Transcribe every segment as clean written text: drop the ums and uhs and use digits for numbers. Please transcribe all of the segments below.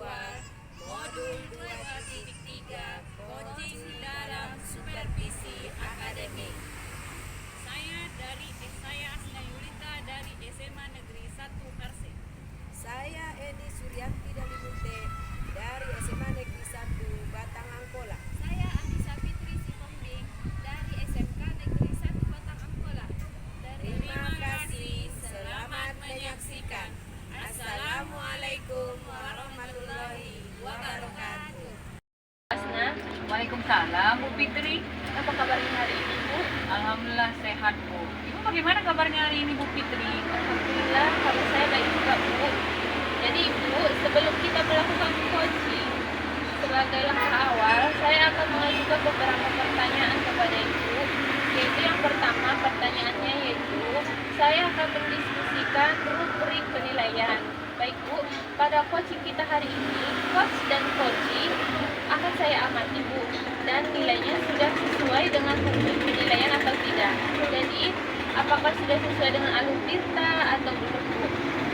awal Modul 2.3 Coaching dalam Supervisi Akademik. Saya Asna Yulita dari SMA Negeri 1 Karse. Saya Eni Suryanti Dalimunte dari SMA Negeri 1 Batang Angkola. Saya Anissa Fitri Sihombing dari SMK Negeri 1 Batang Angkola. Terima kasih, selamat menyaksikan. Assalamualaikum warahmatullahi wabarakatuh. Asna, Waalaikumsalam Bu Fitri. Apa kabarnya hari ini, Bu? Alhamdulillah sehat Bu. Ibu bagaimana kabarnya hari ini Bu Fitri? Alhamdulillah, kabar saya baik juga, Bu. Jadi, Bu, sebelum kita melakukan coaching, sebagai langkah awal, saya akan mengajukan beberapa pertanyaan kepada Ibu. Yaitu yang pertama, pertanyaannya yaitu, saya akan mendiskusikan rubrik penilaian. Baik Bu, pada coaching kita hari ini, coach dan coaching akan saya amati Bu, dan nilainya sudah sesuai dengan rubrik penilaian atau tidak. Jadi, apakah sudah sesuai dengan alur tirta atau belum Bu?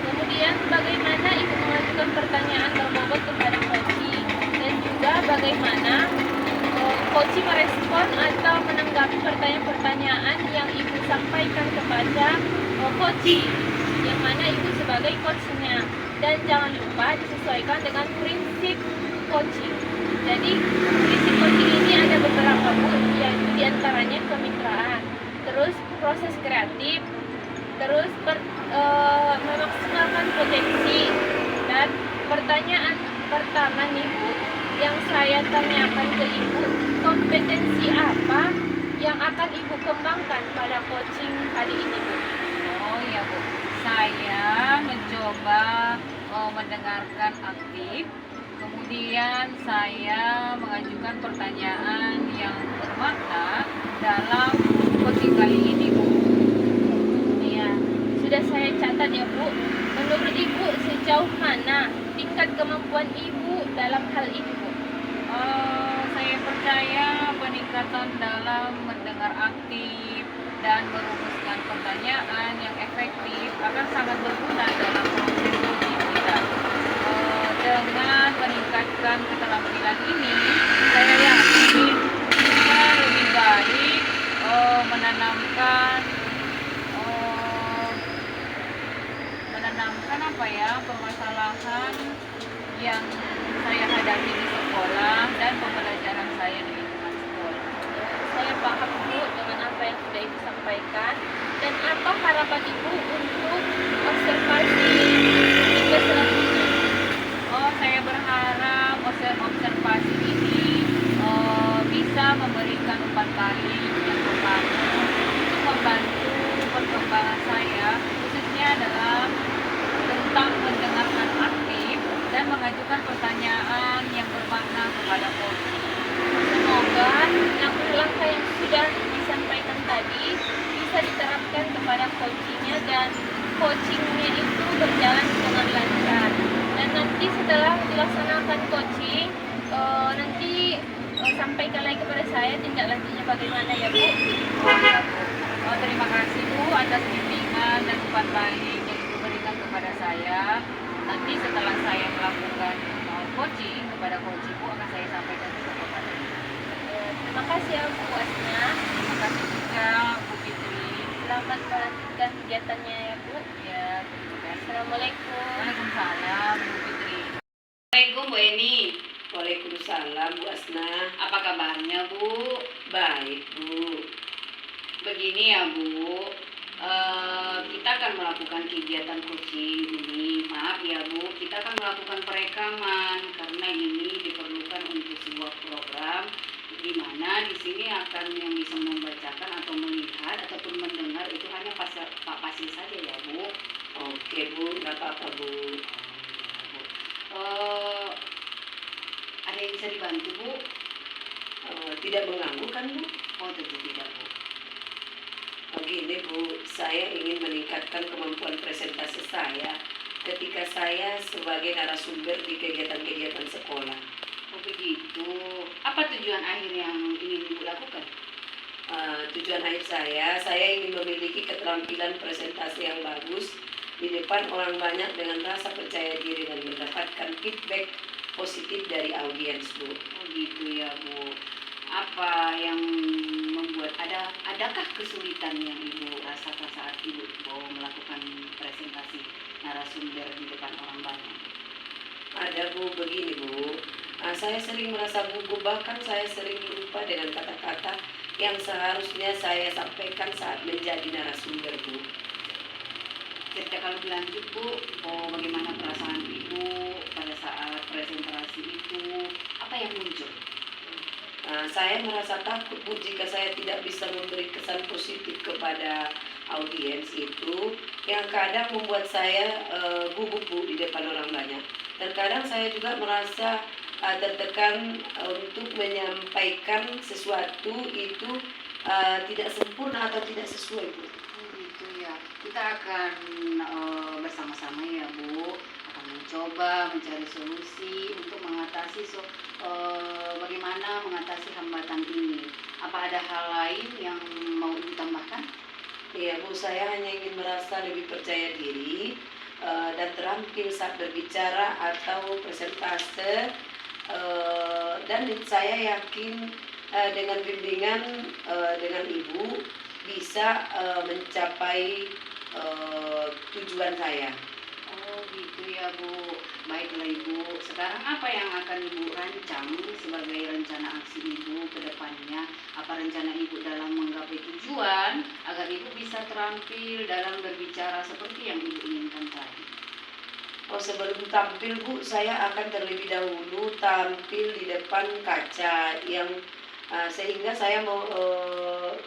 Kemudian, bagaimana Ibu mengajukan pertanyaan berbobot kepada coaching, dan juga bagaimana coaching merespon atau menanggapi pertanyaan-pertanyaan yang Ibu sampaikan kepada coaching, yang mana Ibu sebagai coachnya. Dan jangan lupa disesuaikan dengan prinsip coaching. Jadi prinsip coaching ini ada beberapa Bu, yaitu diantaranya kemitraan, terus proses kreatif, terus memaksimalkan potensi. Dan pertanyaan pertama nih Bu, yang saya tanyakan ke Ibu, kompetensi apa yang akan Ibu kembangkan pada coaching kali ini Bu? Oh iya Bu, saya mencoba mendengarkan aktif. Kemudian saya mengajukan pertanyaan yang bermakna dalam coaching kali ini Bu. Ya, sudah saya catat ya Bu. Menurut Ibu, sejauh mana tingkat kemampuan Ibu dalam hal ini Bu? Saya percaya peningkatan dalam mendengar aktif dan merumuskan pertanyaan yang efektif akan sangat berguna dalam proses coaching kita. Dengan meningkatkan keterampilan ini, saya yakin kita lebih baik menanamkan permasalahan yang saya hadapi di sekolah dan pembelajaran saya di lingkungan sekolah. Saya paham Bu dengan apa yang sudah Ibu sampaikan. Dan apa harapan Ibu untuk observasi hingga selanjutnya? Saya berharap observasi ini bisa memberikan umpan balik yang membantu untuk membantu perkembangan saya, khususnya dalam tentang mendengarkan aktif dan mengajukan pertanyaan yang bermakna kepada coaching. Semoga langkah-langkah yang sudah disampaikan tadi bisa diterapkan kepada coachingnya, dan coachingnya itu berjalan dengan lancar. Dan nanti setelah dilaksanakan coaching, sampaikan lagi kepada saya tindak lanjutnya bagaimana ya Bu. Terima kasih Bu atas bimbingan dan umpan balik yang Ibu berikan kepada saya. Nanti setelah saya melakukan coaching kepada coaching Bu, akan saya sampaikan juga kepada Ibu. Terima kasih ya Bu Asna. Terima kasih juga Bu Fitri. Selamat melanjutkan kegiatannya ya Bu. Ya, terima kasih. Assalamualaikum. Waalaikumsalam Bu Fitri. Assalamualaikum Bu Eni. Waalaikumsalam Bu Asna. Apa kabarnya Bu? Baik Bu. Begini ya Bu, kita akan melakukan kegiatan coaching ini. Maaf ya Bu, kita akan melakukan perekaman karena ini diperlukan untuk sebuah program di mana di sini akan yang bisa membacakan atau melihat ataupun mendengar itu hanya Pak Pasil saja ya Bu. Oke Bu, nggak apa-apa Bu. Ada yang bisa dibantu Bu? Tidak mengganggu kan Bu? Oh tentu tidak Bu. Begini Bu, saya ingin meningkatkan kemampuan presentasi saya ketika saya sebagai narasumber di kegiatan-kegiatan sekolah. Oh begitu. Apa tujuan akhir yang ingin Ibu lakukan? Tujuan akhir saya ingin memiliki keterampilan presentasi yang bagus di depan orang banyak dengan rasa percaya diri dan mendapatkan feedback positif dari audiens, Bu. Oh gitu ya Bu. Apa yang membuat adakah kesulitan yang Ibu rasakan saat Ibu mau melakukan presentasi narasumber di depan orang banyak? Ada, Bu, begini, Bu. Saya sering merasa gugup, bahkan saya sering lupa dengan kata-kata yang seharusnya saya sampaikan saat menjadi narasumber, Bu. Ceritakan lebih lanjut Bu, bagaimana perasaan Ibu pada saat presentasi itu, apa yang muncul? Saya merasa takut, Bu, jika saya tidak bisa memberi kesan positif kepada audiens itu yang kadang membuat saya gugup, Bu, di depan orang banyak. Terkadang saya juga merasa tertekan untuk menyampaikan sesuatu itu tidak sempurna atau tidak sesuai, Bu. Oh gitu ya, kita akan bersama-sama ya Bu, akan mencoba mencari solusi untuk mengatasi bagaimana mengatasi hambatan ini. Apa ada hal lain yang mau ditambahkan? Iya, Bu, saya hanya ingin merasa lebih percaya diri dan terampil saat berbicara atau presentase, dan saya yakin dengan bimbingan dengan Ibu bisa mencapai tujuan saya. Oh gitu ya Bu, baiklah Ibu. Sekarang apa yang akan Ibu rancang sebagai rencana aksi Ibu ke depannya? Apa rencana Ibu dalam menggapai tujuan agar Ibu bisa terampil dalam berbicara seperti yang Ibu inginkan tadi? Sebelum tampil, Bu, saya akan terlebih dahulu tampil di depan kaca yang sehingga saya mau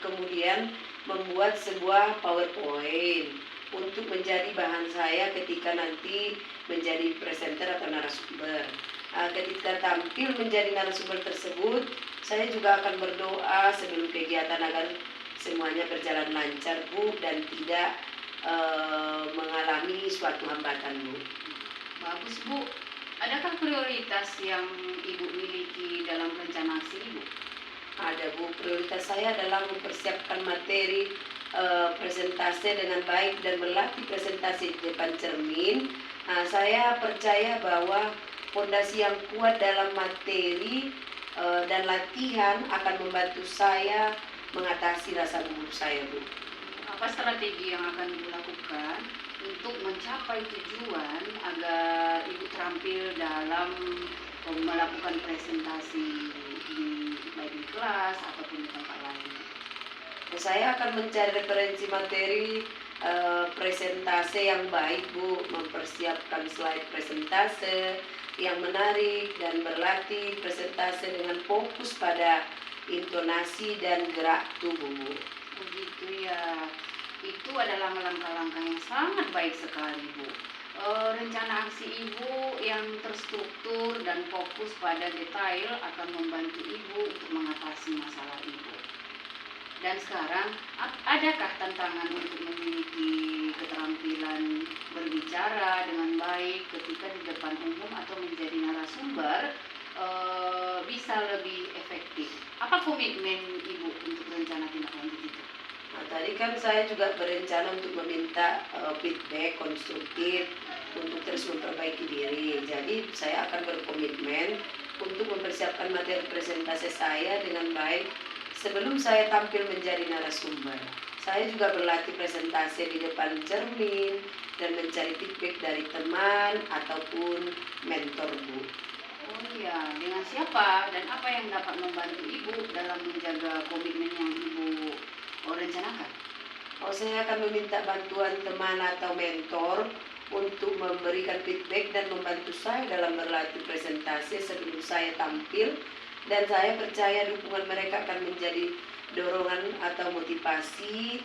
kemudian membuat sebuah PowerPoint untuk menjadi bahan saya ketika nanti menjadi presenter atau narasumber. Ketika tampil menjadi narasumber tersebut, saya juga akan berdoa sebelum kegiatan agar semuanya berjalan lancar, Bu, dan tidak mengalami suatu hambatan, Bu. Bagus Bu, adakah prioritas yang Ibu miliki dalam rencana aksi Ibu? Ada, Bu. Prioritas saya adalah mempersiapkan materi presentase dengan baik dan berlatih presentasi di depan cermin. Saya percaya bahwa fondasi yang kuat dalam materi dan latihan akan membantu saya mengatasi rasa gugup saya, Bu. Apa strategi yang akan Ibu lakukan untuk mencapai tujuan agar Ibu terampil dalam melakukan presentasi baik di kelas ataupun di tempat lain? Saya akan mencari referensi materi presentase yang baik, Bu, mempersiapkan slide presentase yang menarik dan berlatih presentase dengan fokus pada intonasi dan gerak tubuh, Bu. Begitu ya, itu adalah langkah-langkah yang sangat baik sekali Bu. Rencana aksi Ibu yang terstruktur dan fokus pada detail akan membantu Ibu untuk mengatasi masalah Ibu. Dan sekarang, adakah tantangan untuk memiliki keterampilan berbicara dengan baik ketika di depan umum atau menjadi narasumber bisa lebih efektif? Apa komitmen Ibu untuk rencana tindak lanjut itu? Tadi kan saya juga berencana untuk meminta feedback konstruktif untuk terus memperbaiki diri. Jadi saya akan berkomitmen untuk mempersiapkan materi presentasi saya dengan baik sebelum saya tampil menjadi narasumber. Saya juga berlatih presentasi di depan cermin dan mencari feedback dari teman ataupun mentor, Bu. Oh iya, dengan siapa dan apa yang dapat membantu Ibu dalam menjaga komitmen yang Ibu rencanakan? Saya akan meminta bantuan teman atau mentor untuk memberikan feedback dan membantu saya dalam berlatih presentasi sebelum saya tampil, dan saya percaya dukungan mereka akan menjadi dorongan atau motivasi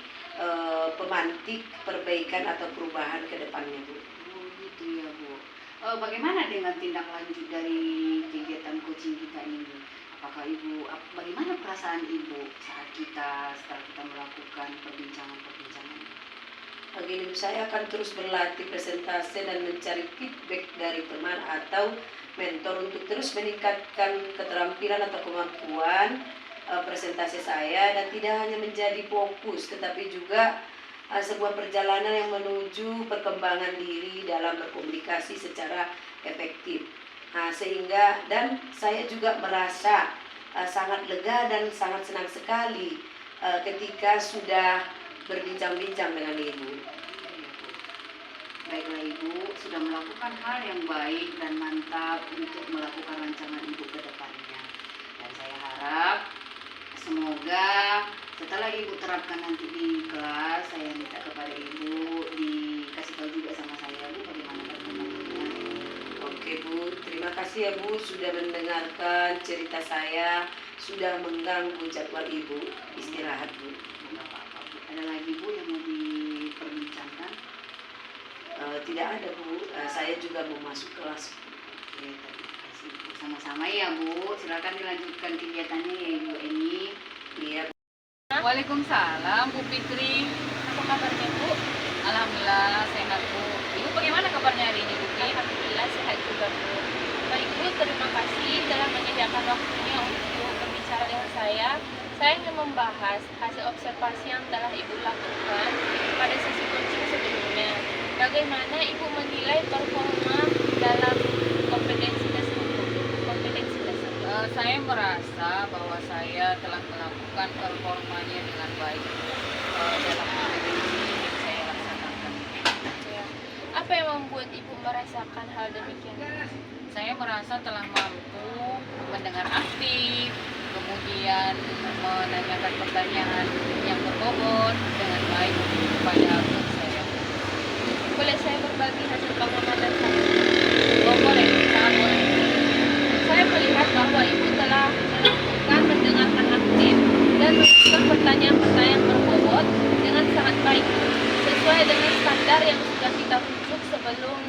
pemantik perbaikan atau perubahan ke depannya, Bu. Oh gitu ya Bu. Bagaimana dengan tindak lanjut dari kegiatan coaching kita ini? Apakah bagaimana perasaan Ibu setelah kita melakukan perbincangan-perbincangan ini? Begini, saya akan terus berlatih presentasi dan mencari feedback dari teman atau mentor untuk terus meningkatkan keterampilan atau kemampuan presentasi saya, dan tidak hanya menjadi fokus tetapi juga sebuah perjalanan yang menuju perkembangan diri dalam berkomunikasi secara efektif. Nah, sehingga dan saya juga merasa sangat lega dan sangat senang sekali ketika sudah berbincang-bincang dengan Ibu. Baiklah Ibu, sudah melakukan hal yang baik dan mantap untuk melakukan rancangan Ibu ke depannya. Dan saya harap semoga setelah Ibu terapkan nanti di kelas, saya minta kepada Ibu dikasih tahu juga sama saya Bu bagaimana perkembangannya. Oke Bu, terima kasih ya Bu sudah mendengarkan cerita saya, sudah mengganggu jadwal Ibu. Istirahat Bu. Enggak apa-apa Bu. Ada lagi Bu yang mau diperbincangkan? Tidak ada Bu, saya juga mau masuk kelas. Oke, terima kasih Bu. Sama-sama ya Bu, silakan dilanjutkan kegiatannya ya Ibu Eni. Iya. Waalaikumsalam Bu Fitri. Apa kabarnya Bu? Alhamdulillah sehat Bu. Ibu bagaimana kabarnya hari ini Bu? Alhamdulillah sehat juga Bu. Baik Bu, terima kasih telah menyediakan waktunya untuk berbicara dengan saya. Saya ingin membahas hasil observasi yang telah Ibu lakukan pada sesi coaching sebelumnya. Bagaimana Ibu menilai performa dalam kompetensi tersebut? Saya merasa bahwa saya telah melakukan performanya dengan baik dalam kompetensi yang saya laksanakan. Ya. Apa yang membuat Ibu merasakan hal demikian? Saya merasa telah mampu mendengar aktif, kemudian menanyakan pertanyaan yang berbobot dengan baik kepada guru saya. Boleh saya berbagi hasil pengamatan saya? Oh boleh, sangat boleh. Saya melihat bahwa Ibu telah melakukan mendengarkan aktif dan mengajukan pertanyaan-pertanyaan berbobot dengan sangat baik, sesuai dengan standar yang sudah kita rujuk sebelum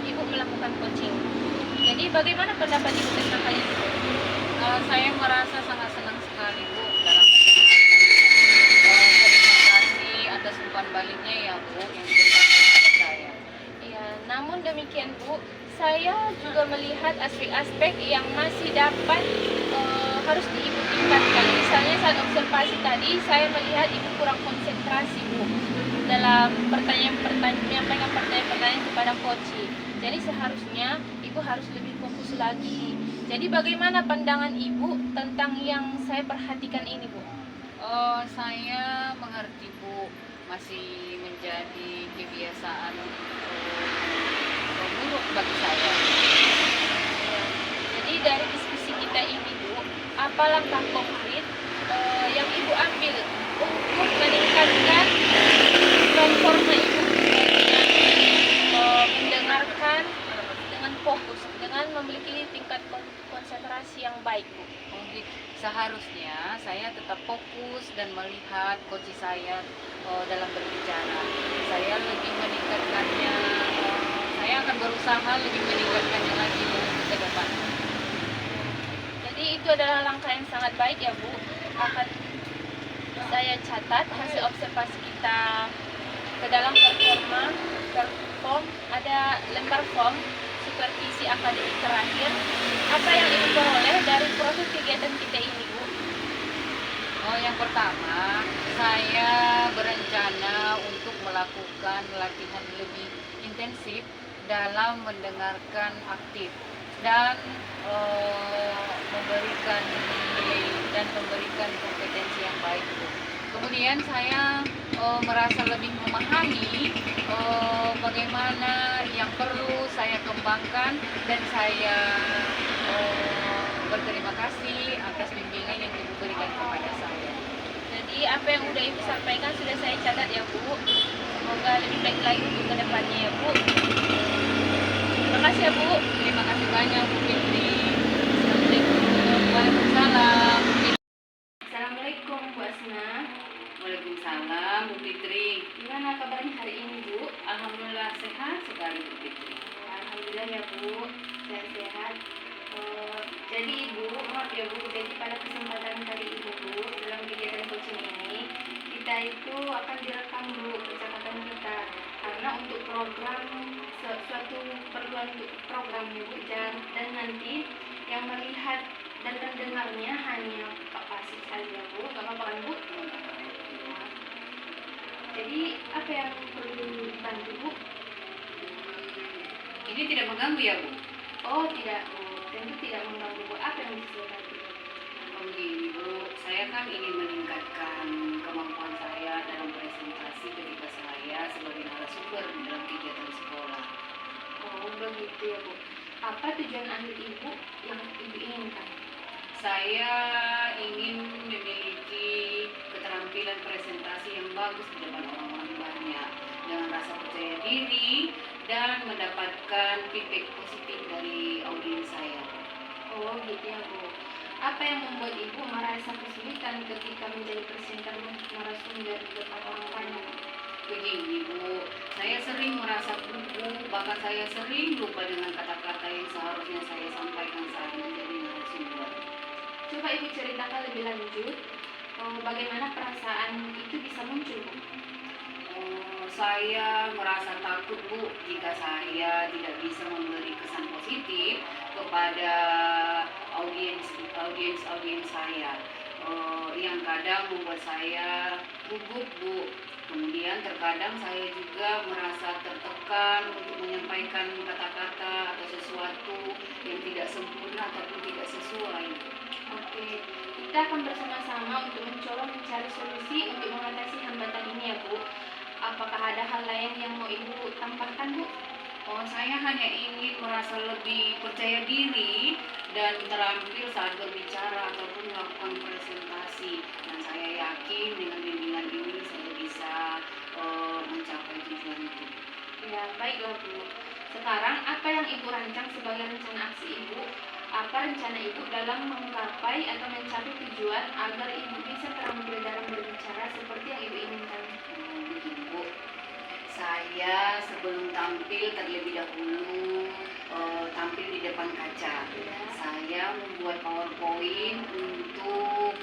Ibu melakukan coaching. Jadi bagaimana pendapat Ibu tentang hal itu? Saya merasa sangat senang sekali Bu dalam mendengarkannya. Terima kasih atas umpan baliknya ya Bu yang diberikan kepada saya. Ya, namun demikian Bu, saya juga melihat aspek-aspek yang masih dapat harus Ibu tingkatkan. Misalnya saat observasi tadi, saya melihat Ibu kurang konsentrasi Bu dalam menyampaikan pertanyaan-pertanyaan kepada coach. Jadi seharusnya Ibu harus lebih fokus lagi. Jadi bagaimana pandangan Ibu tentang yang saya perhatikan ini Bu? Saya mengerti Bu, masih menjadi kebiasaan buruk bagi saya. Jadi dari diskusi kita ini Bu, apa langkah konkret yang Ibu ambil untuk meningkatkan performa Ibu dengan mendengarkan dengan fokus, dengan memiliki tingkat konsentrasi yang baik Bu? Seharusnya saya tetap fokus dan melihat coach saya dalam berbicara. Saya lebih meningkatkannya, saya akan berusaha lebih meningkatkannya lagi Bu ke depan. Jadi itu adalah langkah yang sangat baik ya Bu. Akan saya catat hasil observasi kita ke dalam perform ada lembar form supervisi akademik terakhir. Apa yang Ibu peroleh dari proses kegiatan kita ini Bu? Yang pertama, saya berencana untuk melakukan latihan lebih intensif dalam mendengarkan aktif dan memberikan nilai dan memberikan kompetensi yang baik. Kemudian saya merasa lebih memahami bagaimana yang perlu saya kembangkan dan saya berterima kasih atas bimbingan yang Ibu berikan kepada saya. Jadi apa yang udah Ibu sampaikan sudah saya catat ya Bu. Semoga lebih baik lagi untuk kedepannya ya Bu. Terima kasih ya Bu. Terima kasih banyak Bu Fitri. Assalamualaikum. Waalaikumsalam. Assalamualaikum Bu Asna. Waalaikumsalam Bu Fitri. Gimana kabarnya hari ini Bu? Alhamdulillah sehat sekali Bu Fitri. Alhamdulillah ya Bu, sehat-sehat. Jadi Ibu, maaf ya Bu, jadi pada kesempatan kali ini Bu, dalam kegiatan coaching ini, kita itu akan direkam Bu percakapan kita. Karena untuk program, suatu perluan untuk programnya Bu, dan nanti yang melihat dan mendengarnya hanya Pak Pasik saja Bu, gak apa-apa kan Bu? Jadi apa yang perlu dibantu Bu? Ini tidak mengganggu ya Bu? Oh tidak Bu. mengganggu Bu? Apa yang bisa saya bantu? Begini Bu, saya kan ingin meningkatkan kemampuan saya dalam presentasi ketika saya sebagai narasumber dalam kegiatan sekolah. Oh begitu ya Bu. Apa tujuan akhir Ibu yang Ibu inginkan? Saya ingin memiliki keterampilan presentasi yang bagus di depan orang-orang banyak dengan rasa percaya diri dan mendapatkan feedback positif dari audiens saya. Oh gitu ya Bu. Apa yang membuat Ibu merasa kesulitan ketika menjadi presenter narasumber di depan orang banyak? Begini Bu, saya sering merasa gugup, bahkan saya sering lupa dengan kata-kata yang seharusnya saya sampaikan saat menjadi narasumber. Coba Ibu ceritakan lebih lanjut, bagaimana perasaan itu bisa muncul Bu? Saya merasa takut Bu jika saya tidak bisa memberi kesan positif kepada audiens saya, yang kadang membuat saya gugup Bu. Kemudian terkadang saya juga merasa tertekan untuk menyampaikan kata-kata atau sesuatu yang tidak sempurna ataupun tidak sesuai. Oke, kita akan bersama-sama untuk mencoba mencari solusi untuk mengatasi hambatan ini ya Bu. Apakah ada hal lain yang mau Ibu tambahkan Bu? Saya hanya ingin merasa lebih percaya diri dan terampil saat berbicara ataupun melakukan presentasi. Dan saya yakin dengan bimbingan ini saya bisa mencapai tujuan itu. Ya, baiklah Bu. Sekarang apa yang Ibu rancang sebagai rencana aksi Ibu? Apa rencana Ibu dalam menggapai atau mencapai tujuan agar Ibu bisa terampil dalam berbicara seperti yang Ibu inginkan? Begini Bu, saya sebelum tampil terlebih dahulu tampil di depan kaca. Ya. Saya membuat PowerPoint untuk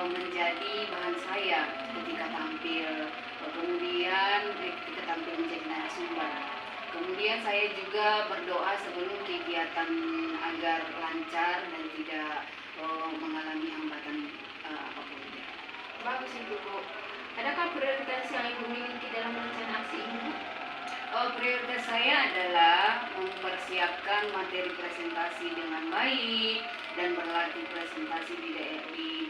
menjadi bahan saya ketika tampil. Kemudian ketika tampil menjadi narasumber. Kemudian saya juga berdoa sebelum kegiatan agar lancar dan tidak mengalami hambatan apapun. Bagus itu Bu. Adakah prioritas yang Ibu miliki dalam rencana aksi Ibu? Prioritas saya adalah mempersiapkan materi presentasi dengan baik dan berlatih presentasi di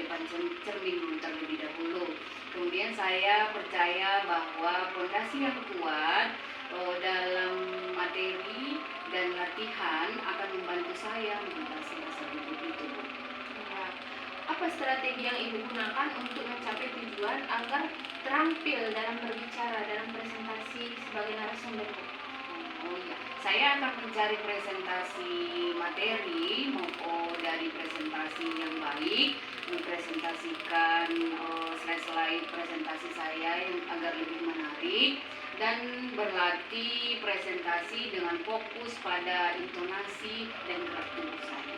depan cermin dulu terlebih dahulu. Kemudian saya percaya bahwa fondasi yang kuat dalam materi dan latihan akan membantu saya mengatasi rasa gugup itu. Ya. Apa strategi yang Ibu gunakan untuk mencapai tujuan agar terampil dalam berbicara dalam presentasi sebagai narasumber Bu? Ya. Saya akan mencari presentasi materi dari presentasi yang baik, mempresentasikan slide-slide presentasi saya yang agar lebih menarik dan berlatih presentasi dengan fokus pada intonasi dan gerak tubuh saya.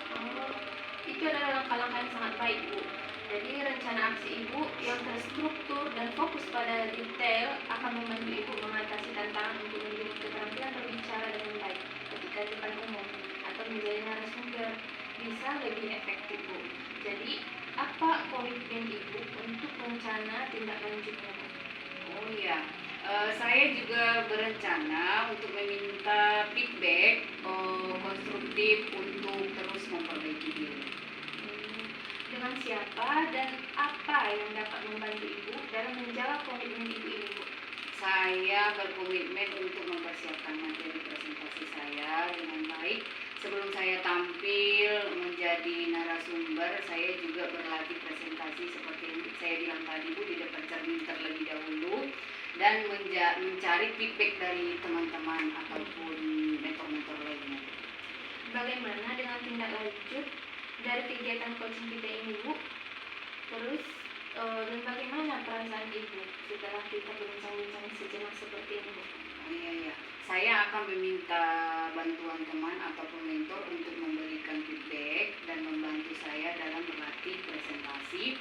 Itu adalah langkah-langkah yang sangat baik Bu. Jadi rencana aksi Ibu yang terstruktur dan fokus pada detail akan membantu Ibu mengatasi tantangan untuk memiliki keterampilan berbicara dengan baik ketika di depan umum atau menjadi narasumber bisa lebih efektif Bu. Jadi apa komitmen Ibu untuk rencana tindak lanjutnya Bu? Oh iya, saya juga berencana untuk meminta feedback konstruktif untuk terus memperbaiki diri. Dengan siapa dan apa yang dapat membantu Ibu dalam menjawab komitmen Ibu ini Bu? Saya berkomitmen untuk mempersiapkan materi presentasi saya dengan baik. Sebelum saya tampil menjadi narasumber, saya juga berlatih presentasi seperti yang saya bilang tadi Bu, di depan cermin terlebih dahulu dan mencari feedback dari teman-teman ataupun mentor-mentor lainnya. Bagaimana dengan tindak lanjut dari kegiatan coaching kita ini Bu? Terus dan bagaimana perasaan Ibu setelah kita berbincang-bincang sejenak seperti ini Bu? Iya. Saya akan meminta bantuan teman ataupun mentor untuk memberikan feedback dan membantu saya dalam berlatih presentasi.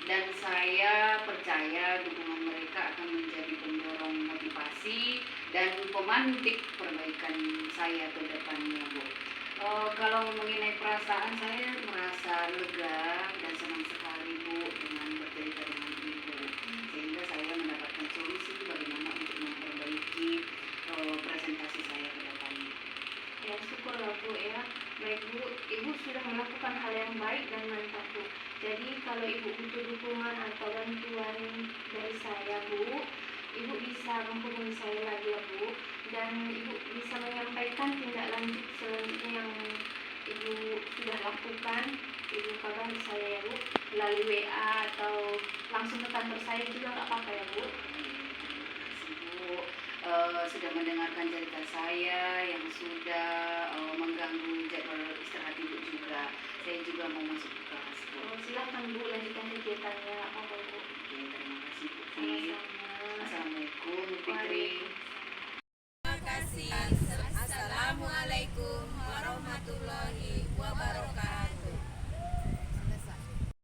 Dan saya percaya dukungan mereka akan menjadi pendorong motivasi dan pemantik perbaikan saya ke depannya Bu. Kalau mengenai perasaan, saya merasa lega dan senang sekali Bu dengan bercerita dengan Ibu, sehingga saya mendapatkan solusi bagaimana untuk memperbaiki presentasi saya ke depannya. Ya syukurlah Bu ya. Baik Bu, Ibu sudah melakukan hal yang baik dan mantap, Bu. Jadi kalau Ibu butuh dukungan atau bantuan dari saya, Bu, Ibu bisa menghubungi saya lagi ya, Bu. Dan Ibu bisa menyampaikan tindak lanjut selanjutnya yang Ibu sudah lakukan. Ibu kabari saya ya, Bu, melalui WA atau langsung ke kantor saya juga nggak apa-apa ya, Bu. Ibu sudah mendengarkan cerita saya yang sudah mengganggu jadwal istirahat Ibu juga. Saya juga mau masuk ke kelas, Bu. Silakan Bu, lanjutkan kegiatan